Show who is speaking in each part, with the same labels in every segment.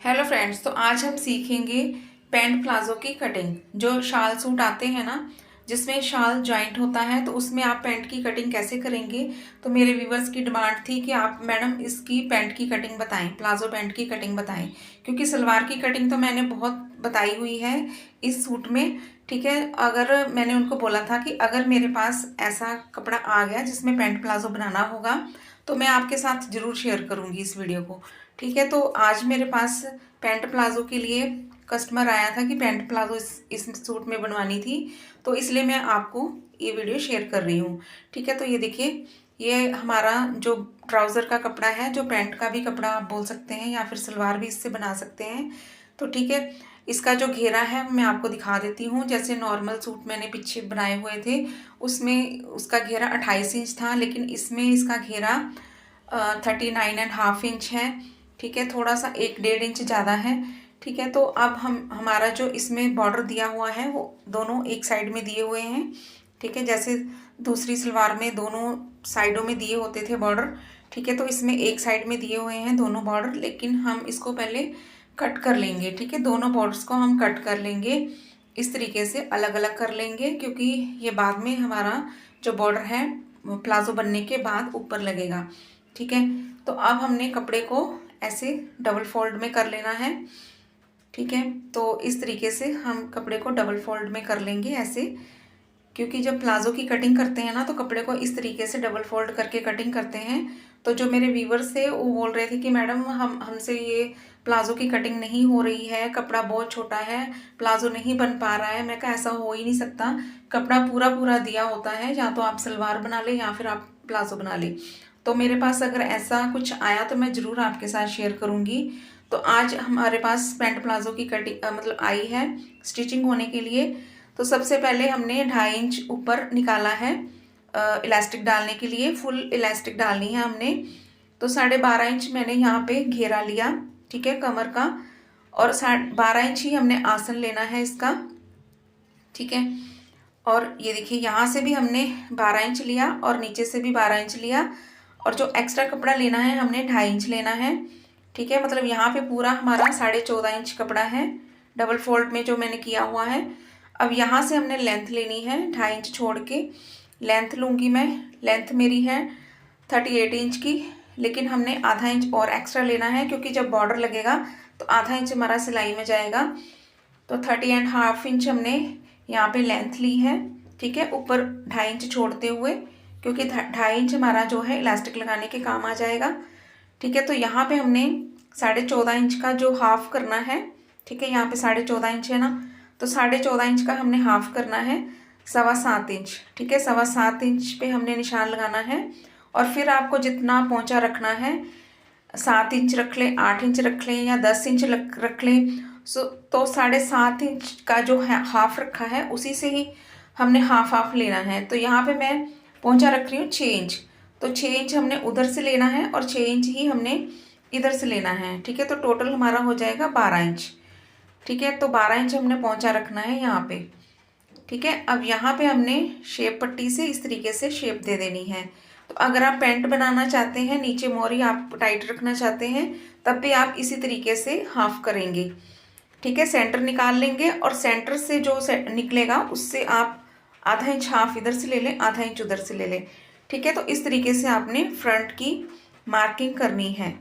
Speaker 1: Hello friends, तो आज हम सीखेंगे पैंट प्लाजो की कटिंग। जो शाल सूट आते हैं ना, जिसमें शाल जॉइंट होता है, तो उसमें आप पैंट की कटिंग कैसे करेंगे। तो मेरे व्यूवर्स की डिमांड थी कि आप मैडम इसकी पैंट की कटिंग बताएं, प्लाजो पैंट की कटिंग बताएं। क्योंकि सलवार की कटिंग तो मैंने बहुत बताई हुई है इस सूट में। ठीक है, अगर मैंने उनको बोला था कि अगर मेरे पास ऐसा कपड़ा आ गया जिसमें पैंट प्लाजो बनाना होगा तो मैं आपके साथ ज़रूर शेयर करूँगी इस वीडियो को। ठीक है, तो आज मेरे पास पैंट प्लाजो के लिए कस्टमर आया था कि पैंट प्लाजो इस सूट में बनवानी थी, तो इसलिए मैं आपको ये वीडियो शेयर कर रही हूँ। ठीक है, तो ये देखिए, ये हमारा जो ट्राउज़र का कपड़ा है, जो पैंट का भी कपड़ा आप बोल सकते हैं या फिर सलवार भी इससे बना सकते हैं। तो ठीक है, इसका जो घेरा है मैं आपको दिखा देती हूँ। जैसे नॉर्मल सूट मैंने पीछे बनाए हुए थे, उसमें उसका घेरा 28 इंच था, लेकिन इसमें इसका घेरा 39.5 इंच है। ठीक है, थोड़ा सा 1-1.5 इंच ज़्यादा है। ठीक है, तो अब हम हमारा जो इसमें बॉर्डर दिया हुआ है वो दोनों एक साइड में दिए हुए हैं। ठीक है, जैसे दूसरी सलवार में दोनों साइडों में दिए होते थे बॉर्डर। ठीक है, तो इसमें एक साइड में दिए हुए हैं दोनों बॉर्डर, लेकिन हम इसको पहले कट कर लेंगे। ठीक है, दोनों बॉर्डर्स को हम कट कर लेंगे, इस तरीके से अलग अलग कर लेंगे, क्योंकि ये बाद में हमारा जो बॉर्डर है प्लाजो बनने के बाद ऊपर लगेगा। ठीक है, तो अब हमने कपड़े को ऐसे डबल फोल्ड में कर लेना है। ठीक है, तो इस तरीके से हम कपड़े को डबल फोल्ड में कर लेंगे ऐसे, क्योंकि जब प्लाजो की कटिंग करते हैं ना, तो कपड़े को इस तरीके से डबल फोल्ड करके कटिंग करते हैं। तो जो मेरे व्यूवर्स थे वो बोल रहे थे कि मैडम हमसे ये प्लाजो की कटिंग नहीं हो रही है, कपड़ा बहुत छोटा है, प्लाजो नहीं बन पा रहा है। मैं कहा ऐसा हो ही नहीं सकता, कपड़ा पूरा पूरा दिया होता है, या तो आप सलवार बना ले या फिर आप प्लाजो बना ले। तो मेरे पास अगर ऐसा कुछ आया तो मैं ज़रूर आपके साथ शेयर करूँगी। तो आज हमारे पास पैंट प्लाजो की कटिंग मतलब आई है स्टिचिंग होने के लिए। तो सबसे पहले हमने 2.5 इंच ऊपर निकाला है इलास्टिक डालने के लिए, फुल इलास्टिक डालनी है हमने। तो 12.5 इंच मैंने यहाँ पे घेरा लिया, ठीक है, कमर का, और 12 इंच ही हमने आसन लेना है इसका। ठीक है, और ये देखिए यहाँ से भी हमने 12 इंच लिया और नीचे से भी 12 इंच लिया, और जो एक्स्ट्रा कपड़ा लेना है हमने 2.5 इंच लेना है। ठीक है, मतलब यहाँ पे पूरा हमारा 14.5 इंच कपड़ा है डबल फोल्ड में जो मैंने किया हुआ है। अब यहाँ से हमने लेंथ लेनी है 2.5 इंच छोड़ के, लेंथ लूँगी मैं। लेंथ मेरी है 38 इंच की, लेकिन हमने आधा इंच और एक्स्ट्रा लेना है, क्योंकि जब बॉर्डर लगेगा तो आधा इंच हमारा सिलाई में जाएगा। तो 30.5 इंच हमने यहाँ पे लेंथ ली है। ठीक है, ऊपर 2.5 इंच छोड़ते हुए, क्योंकि 2.5 इंच हमारा जो है इलास्टिक लगाने के काम आ जाएगा। ठीक है, तो यहाँ पे हमने 14.5 इंच का जो हाफ करना है। ठीक है, यहाँ पे 14.5 इंच है ना, तो 14.5 इंच का हमने हाफ करना है 7.25 इंच। ठीक है, 7.25 इंच पे हमने निशान लगाना है, और फिर आपको जितना पोंचा रखना है, 7 इंच रख लें, 8 इंच रख लें, या 10 इंच रख लें। तो 7.5 इंच का जो है हाफ रखा है, उसी से ही हमने हाफ हाफ लेना है। तो यहाँ पे मैं पोंचा रख रही हूँ 6 इंच, तो 6 इंच हमने उधर से लेना है और 6 इंच ही हमने इधर से लेना है। ठीक है, तो टोटल हमारा हो जाएगा 12 इंच। ठीक है, तो 12 इंच हमने पोंचा रखना है यहाँ पे। ठीक है, अब यहाँ पे हमने शेप पट्टी से इस तरीके से शेप दे देनी है। तो अगर आप पैंट बनाना चाहते हैं, नीचे मोरी आप टाइट रखना चाहते हैं, तब भी आप इसी तरीके से हाफ करेंगे। ठीक है, सेंटर निकाल लेंगे, और सेंटर से जो निकलेगा उससे आप आधा इंच हाफ इधर से ले लें, आधा इंच उधर से ले लें। ठीक है, तो इस तरीके से आपने फ्रंट की मार्किंग करनी है।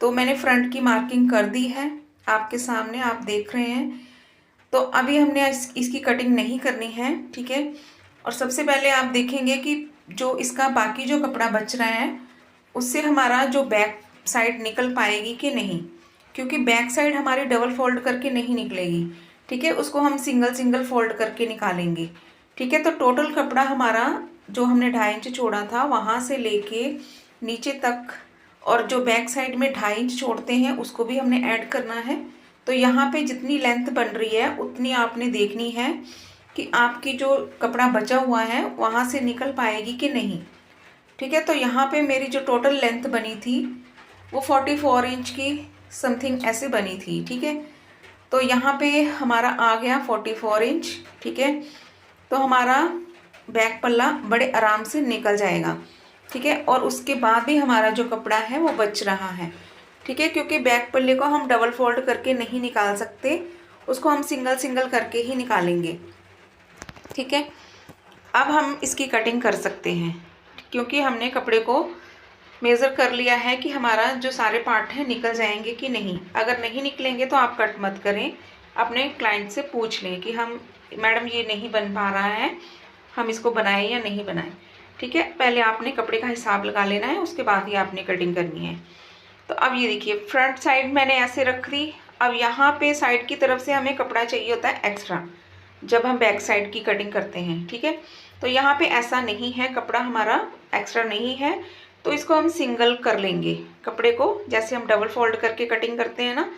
Speaker 1: तो मैंने फ्रंट की मार्किंग कर दी है, आपके सामने आप देख रहे हैं। तो अभी हमने इसकी कटिंग नहीं करनी है। ठीक है, और सबसे पहले आप देखेंगे कि जो इसका बाकी जो कपड़ा बच रहा है, उससे हमारा जो बैक साइड निकल पाएगी कि नहीं, क्योंकि बैक साइड हमारी डबल फोल्ड करके नहीं निकलेगी। ठीक है, उसको हम सिंगल सिंगल फोल्ड करके निकालेंगे। ठीक है, तो टोटल कपड़ा हमारा जो हमने 2.5 इंच छोड़ा था वहाँ से लेके नीचे तक, और जो बैक साइड में 2.5 इंच छोड़ते हैं उसको भी हमने ऐड करना है। तो यहाँ पे जितनी लेंथ बन रही है उतनी आपने देखनी है कि आपकी जो कपड़ा बचा हुआ है वहाँ से निकल पाएगी कि नहीं। ठीक है, तो यहाँ पे मेरी जो टोटल लेंथ बनी थी वो 44 इंच की समथिंग ऐसे बनी थी। ठीक है, तो यहाँ पे हमारा आ गया 44 इंच। ठीक है, तो हमारा बैक पल्ला बड़े आराम से निकल जाएगा। ठीक है, और उसके बाद भी हमारा जो कपड़ा है वो बच रहा है। ठीक है, क्योंकि बैक पल्ले को हम डबल फोल्ड करके नहीं निकाल सकते, उसको हम सिंगल सिंगल करके ही निकालेंगे। ठीक है, अब हम इसकी कटिंग कर सकते हैं, क्योंकि हमने कपड़े को मेज़र कर लिया है कि हमारा जो सारे पार्ट हैं निकल जाएंगे कि नहीं। अगर नहीं निकलेंगे तो आप कट मत करें, अपने क्लाइंट से पूछ लें कि हम मैडम ये नहीं बन पा रहा है, हम इसको बनाएं या नहीं बनाएं। ठीक है, पहले आपने कपड़े का हिसाब लगा लेना है, उसके बाद ही आपने कटिंग करनी है। तो अब ये देखिए फ्रंट साइड मैंने ऐसे रख दी। अब यहाँ पे साइड की तरफ से हमें कपड़ा चाहिए होता है एक्स्ट्रा, जब हम बैक साइड की कटिंग करते हैं। ठीक है, तो यहाँ पे ऐसा नहीं है, कपड़ा हमारा एक्स्ट्रा नहीं है, तो इसको हम सिंगल कर लेंगे। कपड़े को जैसे हम डबल फोल्ड करके कटिंग करते हैं ना,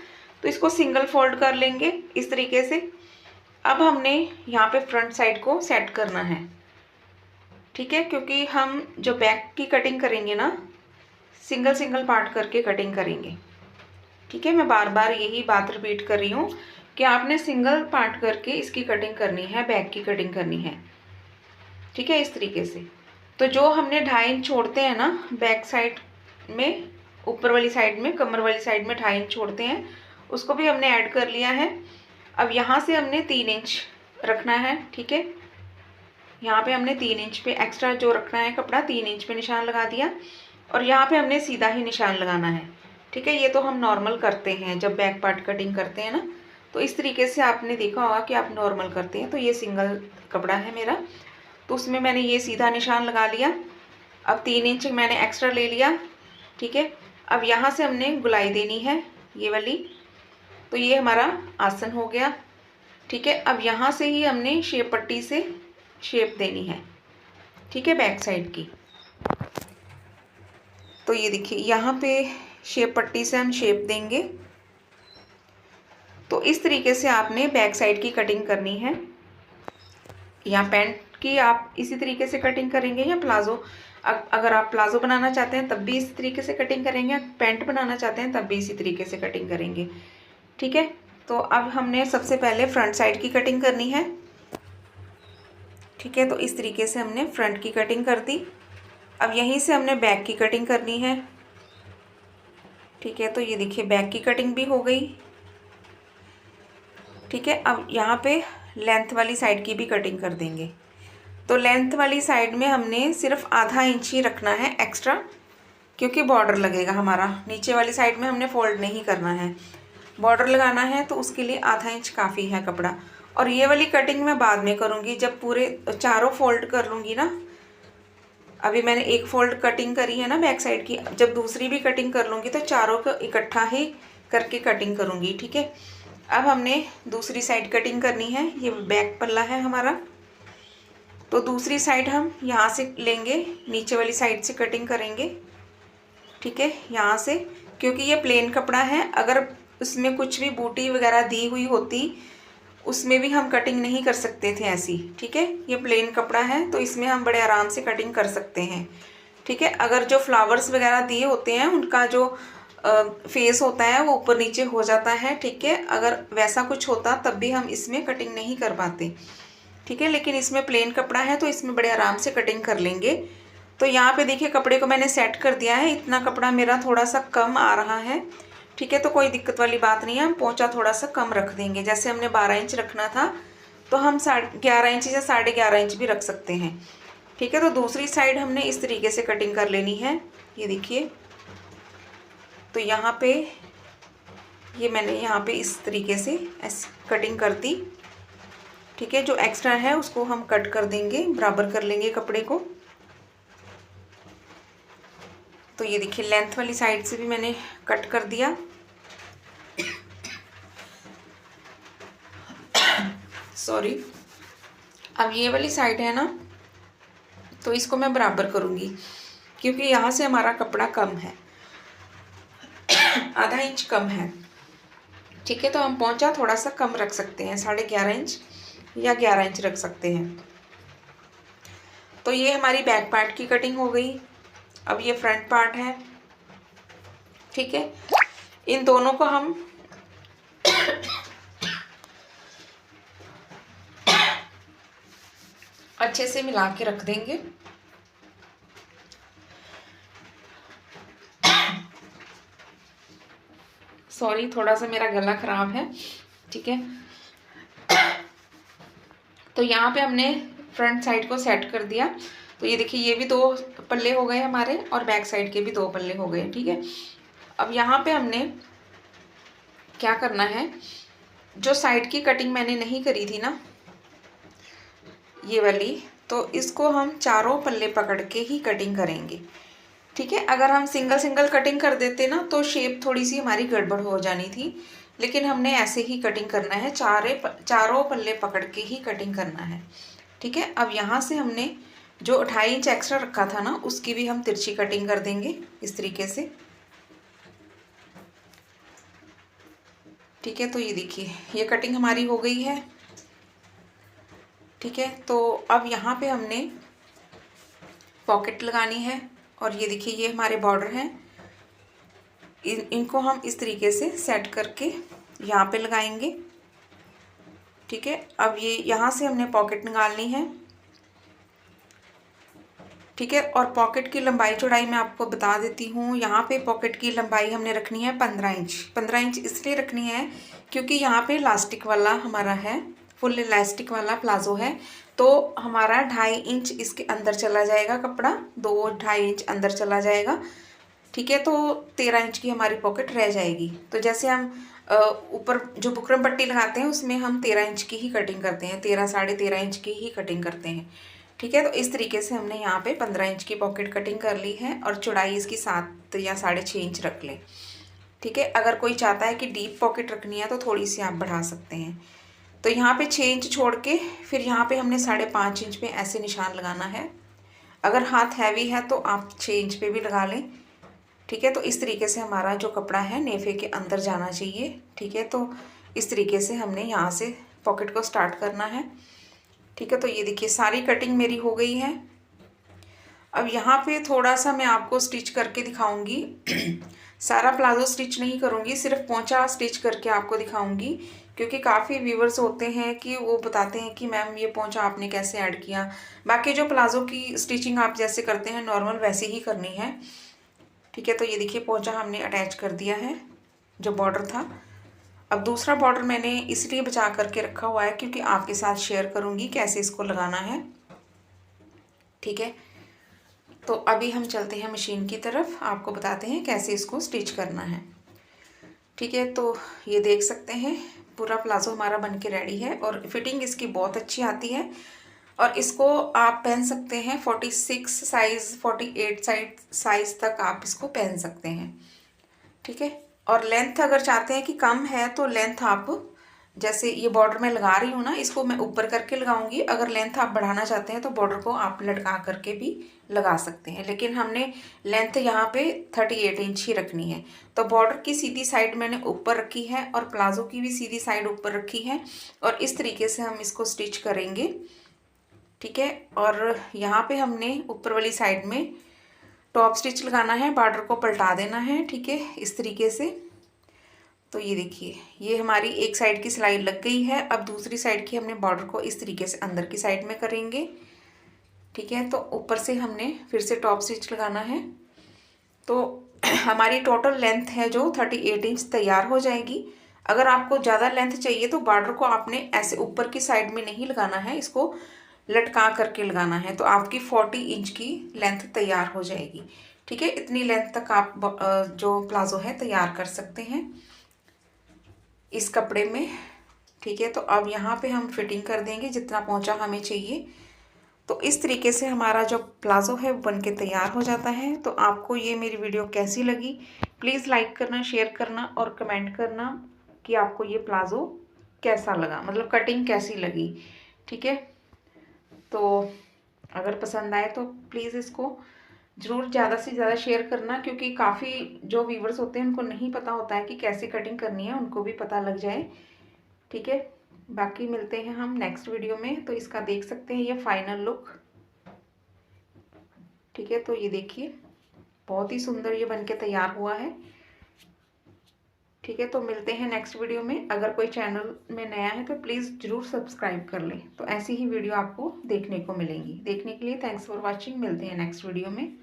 Speaker 1: तो इसको सिंगल फोल्ड कर लेंगे इस तरीके से। अब हमने यहाँ पे फ्रंट साइड को सेट करना है। ठीक है, क्योंकि हम जो बैक की कटिंग करेंगे ना, सिंगल सिंगल पार्ट करके कटिंग करेंगे। ठीक है, मैं बार बार यही बात रिपीट कर रही हूँ कि आपने सिंगल पार्ट करके इसकी कटिंग करनी है, बैक की कटिंग करनी है। ठीक है, इस तरीके से। तो जो हमने 2.5 इंच छोड़ते हैं ना बैक साइड में, ऊपर वाली साइड में, कमर वाली साइड में 2.5 इंच छोड़ते हैं, उसको भी हमने ऐड कर लिया है। अब यहाँ से हमने 3 इंच रखना है। ठीक है, यहाँ पे हमने 3 इंच पे एक्स्ट्रा जो रखना है कपड़ा, 3 इंच पे निशान लगा दिया, और यहाँ पे हमने सीधा ही निशान लगाना है। ठीक है, ये तो हम नॉर्मल करते हैं जब बैक पार्ट कटिंग करते हैं ना, तो इस तरीके से आपने देखा होगा कि आप नॉर्मल करते हैं। तो ये सिंगल कपड़ा है मेरा, तो उसमें मैंने ये सीधा निशान लगा लिया। अब 3 इंच मैंने एक्स्ट्रा ले लिया। ठीक है, अब यहाँ से हमने गुलाई देनी है ये वाली, तो ये हमारा आसन हो गया। ठीक है, अब यहाँ से ही हमने शेप पट्टी से शेप देनी है। ठीक है, बैक साइड की। तो ये देखिए यहाँ पे शेप पट्टी से हम शेप देंगे। तो इस तरीके से आपने बैक साइड की कटिंग करनी है। या पैंट की आप इसी तरीके से कटिंग करेंगे, या प्लाजो, अगर आप प्लाजो बनाना चाहते हैं तब भी इसी तरीके से कटिंग करेंगे, पैंट बनाना चाहते हैं तब भी इसी तरीके से कटिंग करेंगे। ठीक है, तो अब हमने सबसे पहले फ्रंट साइड की कटिंग करनी है। ठीक है, तो इस तरीके से हमने फ्रंट की कटिंग कर दी। अब यहीं से हमने बैक की कटिंग करनी है। ठीक है, तो ये देखिए बैक की कटिंग भी हो गई। ठीक है, अब यहाँ पे लेंथ वाली साइड की भी कटिंग कर देंगे। तो लेंथ वाली साइड में हमने सिर्फ आधा इंच ही रखना है एक्स्ट्रा, क्योंकि बॉर्डर लगेगा हमारा। नीचे वाली साइड में हमने फोल्ड नहीं करना है, बॉर्डर लगाना है, तो उसके लिए आधा इंच काफ़ी है कपड़ा। और ये वाली कटिंग मैं बाद में करूँगी, जब पूरे चारों फोल्ड कर लूँगी ना। अभी मैंने एक फोल्ड कटिंग करी है ना बैक साइड की, जब दूसरी भी कटिंग कर लूँगी तो चारों को इकट्ठा ही करके कटिंग करूँगी। ठीक है, अब हमने दूसरी साइड कटिंग करनी है। ये बैक पल्ला है हमारा, तो दूसरी साइड हम यहाँ से लेंगे, नीचे वाली साइड से कटिंग करेंगे। ठीक है, यहाँ से, क्योंकि ये प्लेन कपड़ा है, अगर उसमें कुछ भी बूटी वगैरह दी हुई होती उसमें भी हम कटिंग नहीं कर सकते थे ऐसी। ठीक है, ये प्लेन कपड़ा है, तो इसमें हम बड़े आराम से कटिंग कर सकते हैं। ठीक है, अगर जो फ्लावर्स वगैरह दिए होते हैं उनका जो फेस होता है वो ऊपर नीचे हो जाता है। ठीक है, अगर वैसा कुछ होता तब भी हम इसमें कटिंग नहीं कर पाते। ठीक है, लेकिन इसमें प्लेन कपड़ा है तो इसमें बड़े आराम से कटिंग कर लेंगे। तो यहाँ पे देखिए कपड़े को मैंने सेट कर दिया है। इतना कपड़ा मेरा थोड़ा सा कम आ रहा है। ठीक है, तो कोई दिक्कत वाली बात नहीं है, हम पोंचा थोड़ा सा कम रख देंगे। जैसे हमने 12 इंच रखना था तो हम 11.5 इंच या 11.5 इंच भी रख सकते हैं। ठीक है, तो दूसरी साइड हमने इस तरीके से कटिंग कर लेनी है। ये देखिए, तो यहाँ पे ये मैंने यहाँ पे इस तरीके से कटिंग कर दी। ठीक है, जो एक्स्ट्रा है उसको हम कट कर देंगे, बराबर कर लेंगे कपड़े को। तो ये देखिए लेंथ वाली साइड से भी मैंने कट कर दिया। सॉरी, अब ये वाली साइड है ना, तो इसको मैं बराबर करूँगी, क्योंकि यहाँ से हमारा कपड़ा कम है, आधा इंच कम है। ठीक है, तो हम पोंचा थोड़ा सा कम रख सकते हैं, 11.5 इंच या 11 इंच रख सकते हैं। तो ये हमारी बैक पार्ट की कटिंग हो गई। अब ये फ्रंट पार्ट है। ठीक है, इन दोनों को हम अच्छे से मिला के रख देंगे। सॉरी, थोड़ा सा मेरा गला ख़राब है, ठीक है। तो यहाँ पे हमने फ्रंट साइड को सेट कर दिया। तो ये देखिए, ये भी 2 पल्ले हो गए हमारे और बैक साइड के भी 2 पल्ले हो गए, ठीक है। अब यहाँ पे हमने क्या करना है, जो साइड की कटिंग मैंने नहीं करी थी ना, ये वाली, तो इसको हम चारों पल्ले पकड़ के ही कटिंग करेंगे, ठीक है। अगर हम सिंगल सिंगल कटिंग कर देते ना तो शेप थोड़ी सी हमारी गड़बड़ हो जानी थी, लेकिन हमने ऐसे ही कटिंग करना है, चारों पल्ले पकड़ के ही कटिंग करना है, ठीक है। अब यहाँ से हमने जो 2.5 इंच एक्स्ट्रा रखा था ना, उसकी भी हम तिरछी कटिंग कर देंगे इस तरीके से, ठीक है। तो ये देखिए, ये कटिंग हमारी हो गई है, ठीक है। तो अब यहाँ पे हमने पॉकेट लगानी है, और ये देखिए, ये हमारे बॉर्डर हैं, इनको हम इस तरीके से सेट करके यहाँ पे लगाएंगे, ठीक है। अब ये यहाँ से हमने पॉकेट निकालनी है, ठीक है। और पॉकेट की लंबाई चौड़ाई मैं आपको बता देती हूँ। यहाँ पे पॉकेट की लंबाई हमने रखनी है 15 इंच। 15 इंच इसलिए रखनी है क्योंकि यहाँ पे इलास्टिक वाला हमारा है, फुल इलास्टिक वाला प्लाजो है, तो हमारा 2.5 इंच इसके अंदर चला जाएगा कपड़ा, 2-2.5 इंच अंदर चला जाएगा, ठीक है। तो 13 इंच की हमारी पॉकेट रह जाएगी। तो जैसे हम ऊपर जो बुकरम पट्टी लगाते हैं उसमें हम 13 इंच की ही कटिंग करते हैं, 13-13.5 इंच की ही कटिंग करते हैं, ठीक है। तो इस तरीके से हमने यहाँ पे 15 इंच की पॉकेट कटिंग कर ली है, और चौड़ाई इसकी 7 या 6.5 इंच रख लें, ठीक है। अगर कोई चाहता है कि डीप पॉकेट रखनी है तो थोड़ी सी आप बढ़ा सकते हैं। तो यहाँ पे 6 इंच छोड़ के फिर यहाँ पे हमने 5.5 इंच पे ऐसे निशान लगाना है। अगर हाथ हैवी है तो आप 6 इंच पे भी लगा लें, ठीक है। तो इस तरीके से हमारा जो कपड़ा है नेफे के अंदर जाना चाहिए, ठीक है। तो इस तरीके से हमने यहाँ से पॉकेट को स्टार्ट करना है, ठीक है। तो ये देखिए, सारी कटिंग मेरी हो गई है। अब यहाँ पे थोड़ा सा मैं आपको स्टिच करके दिखाऊंगी। सारा प्लाजो स्टिच नहीं करूँगी, सिर्फ पोंचा स्टिच करके आपको दिखाऊंगी, क्योंकि काफ़ी व्यूवर्स होते हैं कि वो बताते हैं कि मैम ये पोंचा आपने कैसे ऐड किया। बाकी जो प्लाजो की स्टिचिंग आप जैसे करते हैं नॉर्मल वैसे ही करनी है, ठीक है। तो ये देखिए, पोंचा हमने अटैच कर दिया है जो बॉर्डर था। अब दूसरा बॉर्डर मैंने इसलिए बचा करके रखा हुआ है क्योंकि आपके साथ शेयर करूँगी कैसे इसको लगाना है, ठीक है। तो अभी हम चलते हैं मशीन की तरफ, आपको बताते हैं कैसे इसको स्टिच करना है, ठीक है। तो ये देख सकते हैं पूरा प्लाजो हमारा बन के रेडी है, और फिटिंग इसकी बहुत अच्छी आती है, और इसको आप पहन सकते हैं 46 साइज़ 48 साइज़ तक आप इसको पहन सकते हैं, ठीक है। और लेंथ अगर चाहते हैं कि कम है तो लेंथ आप, जैसे ये बॉर्डर में लगा रही हूँ ना, इसको मैं ऊपर करके लगाऊंगी। अगर लेंथ आप बढ़ाना चाहते हैं तो बॉर्डर को आप लटका करके भी लगा सकते हैं, लेकिन हमने लेंथ यहाँ पे 38 इंच ही रखनी है। तो बॉर्डर की सीधी साइड मैंने ऊपर रखी है और प्लाजो की भी सीधी साइड ऊपर रखी है, और इस तरीके से हम इसको स्टिच करेंगे, ठीक है। और यहाँ पे हमने ऊपर वाली साइड में टॉप स्टिच लगाना है, बॉर्डर को पलटा देना है, ठीक है, इस तरीके से। तो ये देखिए, ये हमारी एक साइड की सिलाई लग गई है। अब दूसरी साइड की हमने बॉर्डर को इस तरीके से अंदर की साइड में करेंगे, ठीक है। तो ऊपर से हमने फिर से टॉप स्टिच लगाना है। तो हमारी टोटल लेंथ है जो 38 इंच तैयार हो जाएगी। अगर आपको ज़्यादा लेंथ चाहिए तो बॉर्डर को आपने ऐसे ऊपर की साइड में नहीं लगाना है, इसको लटका करके लगाना है, तो आपकी 40 इंच की लेंथ तैयार हो जाएगी, ठीक है। इतनी लेंथ तक आप जो प्लाजो है तैयार कर सकते हैं इस कपड़े में, ठीक है। तो अब यहाँ पे हम फिटिंग कर देंगे जितना पोंचा हमें चाहिए। तो इस तरीके से हमारा जो प्लाजो है वो बन के तैयार हो जाता है। तो आपको ये मेरी वीडियो कैसी लगी, प्लीज़ लाइक करना, शेयर करना और कमेंट करना कि आपको ये प्लाजो कैसा लगा, मतलब कटिंग कैसी लगी, ठीक है। तो अगर पसंद आए तो प्लीज़ इसको ज़रूर ज़्यादा से ज़्यादा शेयर करना, क्योंकि काफ़ी जो व्यूवर्स होते हैं उनको नहीं पता होता है कि कैसे कटिंग करनी है, उनको भी पता लग जाए, ठीक है। बाकी मिलते हैं हम नेक्स्ट वीडियो में। तो इसका देख सकते हैं ये फाइनल लुक, ठीक है। तो ये देखिए, बहुत ही सुंदर ये बनके तैयार हुआ है, ठीक है। तो मिलते हैं नेक्स्ट वीडियो में। अगर कोई चैनल में नया है तो प्लीज़ ज़रूर सब्सक्राइब कर लें, तो ऐसी ही वीडियो आपको देखने को मिलेंगी। देखने के लिए थैंक्स फॉर वॉचिंग। मिलते हैं नेक्स्ट वीडियो में।